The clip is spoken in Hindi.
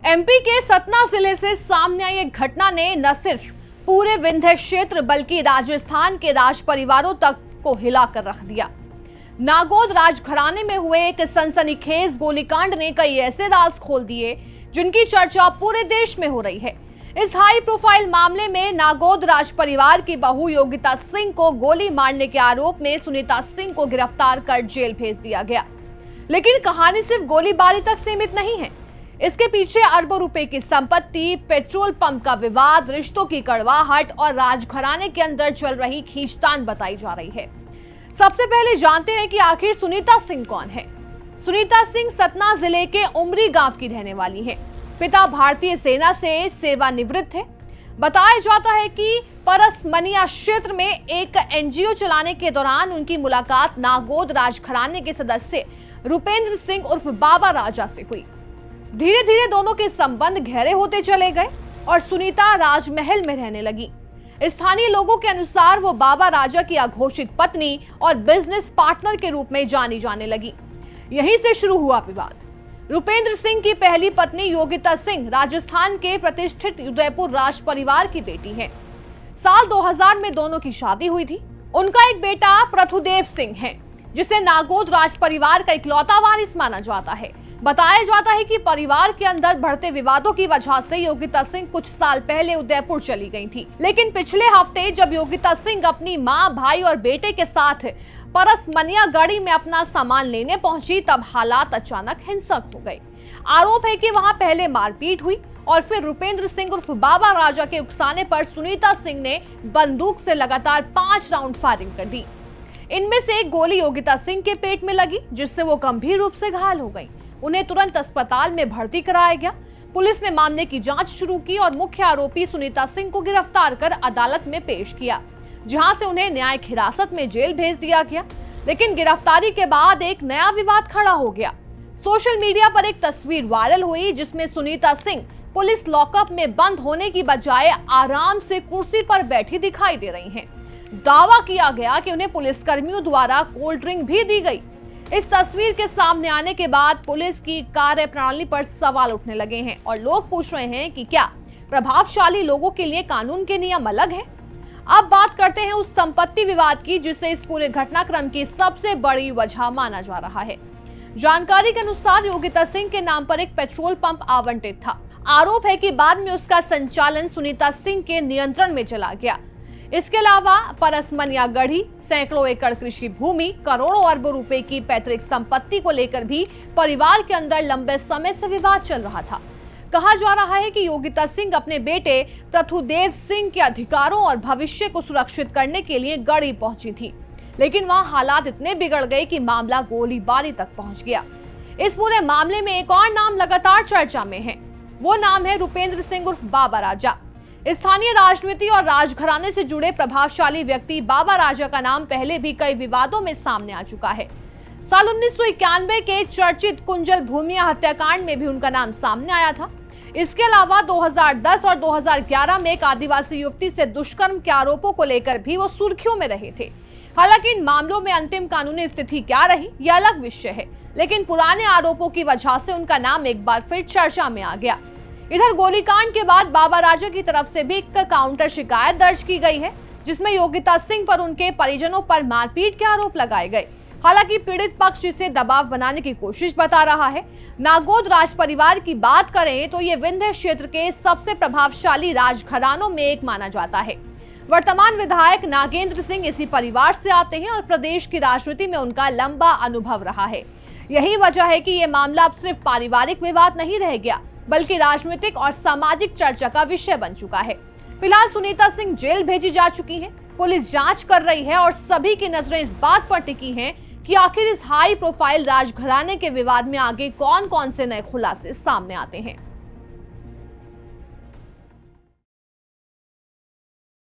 एमपी के सतना जिले से सामने आई एक घटना ने न सिर्फ पूरे विंध्य क्षेत्र बल्कि राजस्थान के राज परिवारों तक को हिला कर रख दिया। नागौद राजघराने में हुए एक सनसनीखेज गोलीकांड ने कई ऐसे राज खोल दिए जिनकी चर्चा पूरे देश में हो रही है। इस हाई प्रोफाइल मामले में नागौद राज परिवार की बहू योगिता सिंह को गोली मारने के आरोप में सुनीता सिंह को गिरफ्तार कर जेल भेज दिया गया। लेकिन कहानी सिर्फ गोलीबारी तक सीमित नहीं है। इसके पीछे अरबों रुपए की संपत्ति, पेट्रोल पंप का विवाद, रिश्तों की कड़वाहट और राजघराने के अंदर चल रही खींचतान बताई जा रही है। सबसे पहले जानते हैं कि आखिर सुनीता सिंह कौन है। सुनीता सिंह सतना जिले के उमरी गांव की रहने वाली है। पिता भारतीय सेना से सेवानिवृत्त है। बताया जाता है कि परसमनिया क्षेत्र में एक एनजीओ चलाने के दौरान उनकी मुलाकात नागौद राजघराने के सदस्य रुपेंद्र सिंह उर्फ बाबा राजा से हुई। धीरे धीरे दोनों के संबंध गहरे होते चले गए और सुनीता राजमहल में रहने लगी। स्थानीय लोगों के अनुसार वो बाबा राजा की अघोषित पत्नी और बिजनेस पार्टनर के रूप में जानी जाने लगी। यहीं से शुरू हुआ विवाद। रुपेंद्र सिंह की पहली पत्नी योगिता सिंह राजस्थान के प्रतिष्ठित उदयपुर राज परिवार की बेटी है। साल 2000 में दोनों की शादी हुई थी। उनका एक बेटा प्रथुदेव सिंह है, जिसे नागौद राज परिवार का इकलौता वारिस माना जाता है। बताया जाता है कि परिवार के अंदर बढ़ते विवादों की वजह से योगिता सिंह कुछ साल पहले उदयपुर चली गई थी। लेकिन पिछले हफ्ते जब योगिता सिंह अपनी मां, भाई और बेटे के साथ परसमनिया गढ़ी में अपना सामान लेने पहुंची, तब हालात अचानक हिंसक हो गए। आरोप है कि वहां पहले मारपीट हुई और फिर रुपेंद्र सिंह उर्फ बाबा राजा के उकसाने पर सुनीता सिंह ने बंदूक से लगातार 5 राउंड फायरिंग कर दी। इनमें से एक गोली योगिता सिंह के पेट में लगी, जिससे वो गंभीर रूप से घायल हो गई। उन्हें तुरंत अस्पताल में भर्ती कराया गया। पुलिस ने मामले की जांच शुरू की और मुख्य आरोपी सुनीता सिंह को गिरफ्तार कर अदालत में पेश किया, जहां से उन्हें न्यायिक हिरासत में जेल भेज दिया गया। लेकिन गिरफ्तारी के बाद एक नया विवाद खड़ा हो गया। सोशल मीडिया पर एक तस्वीर वायरल हुई जिसमें सुनीता सिंह पुलिस लॉकअप में बंद होने की बजाय आराम से कुर्सी पर बैठी दिखाई दे रही हैं। दावा किया गया कि उन्हें पुलिसकर्मियों द्वारा कोल्ड ड्रिंक भी दी गई। इस तस्वीर के सामने आने के बाद पुलिस की कार्यप्रणाली पर सवाल उठने लगे हैं और लोग पूछ रहे हैं कि क्या प्रभावशाली लोगों के लिए कानून के नियम अलग हैं? अब बात करते हैं उस संपत्ति विवाद की जिसे इस पूरे घटनाक्रम की सबसे बड़ी वजह माना जा रहा है। जानकारी के अनुसार योगिता सिंह के नाम पर एक पेट्रोल पंप आवंटित था। आरोप है कि बाद में उसका संचालन सुनीता सिंह के नियंत्रण में चला गया। इसके अलावा परसमनिया गढ़ी, सैकड़ों एकड़ कृषि भूमि, करोड़ों अरबों रुपए की पैतृक संपत्ति को लेकर भी परिवार के अंदर लंबे समय से विवाद चल रहा था। कहा जा रहा है कि योगिता सिंह अपने बेटे प्रथुदेव सिंह के अधिकारों और भविष्य को सुरक्षित करने के लिए गढ़ी पहुंची थी, लेकिन वहां हालात इतने बिगड़ गए कि मामला गोलीबारी तक पहुंच गया। इस पूरे मामले में एक और नाम लगातार चर्चा में है। वो नाम है रुपेंद्र सिंह उर्फ बाबा राजा। स्थानीय राजनीति और राजघराने से जुड़े प्रभावशाली व्यक्ति बाबा राजा का नाम पहले भी कई विवादों में सामने आ चुका है। साल 1991 के चर्चित कुंजल भूमिया हत्याकांड में भी उनका नाम सामने आया था। इसके अलावा 2010 और 2011 में एक आदिवासी युवती से दुष्कर्म के आरोपों को लेकर भी वो सुर्खियों में रहे थे। हालांकि इन मामलों में अंतिम कानूनी स्थिति क्या रही, यह अलग विषय है, लेकिन पुराने आरोपों की वजह से उनका नाम एक बार फिर चर्चा में आ गया। इधर गोलीकांड के बाद बाबा राजा की तरफ से भी एक काउंटर शिकायत दर्ज की गई है, जिसमें योगिता सिंह पर उनके परिजनों पर मारपीट के आरोप लगाए गए। हालांकि पीड़ित पक्ष इसे दबाव बनाने की कोशिश बता रहा है। नागौद राज परिवार की बात करें तो ये विंध्य क्षेत्र के सबसे प्रभावशाली राजघरानों में एक माना जाता है। वर्तमान विधायक नागेंद्र सिंह इसी परिवार से आते हैं और प्रदेश की राजनीति में उनका लंबा अनुभव रहा है। यही वजह है कि ये मामला अब सिर्फ पारिवारिक विवाद नहीं रह गया, बल्कि राजनीतिक और सामाजिक चर्चा का विषय बन चुका है। फिलहाल सुनीता सिंह जेल भेजी जा चुकी हैं। पुलिस जांच कर रही है और सभी की नजरें इस बात पर टिकी हैं कि आखिर इस हाई प्रोफाइल राजघराने के विवाद में आगे कौन कौन से नए खुलासे सामने आते हैं।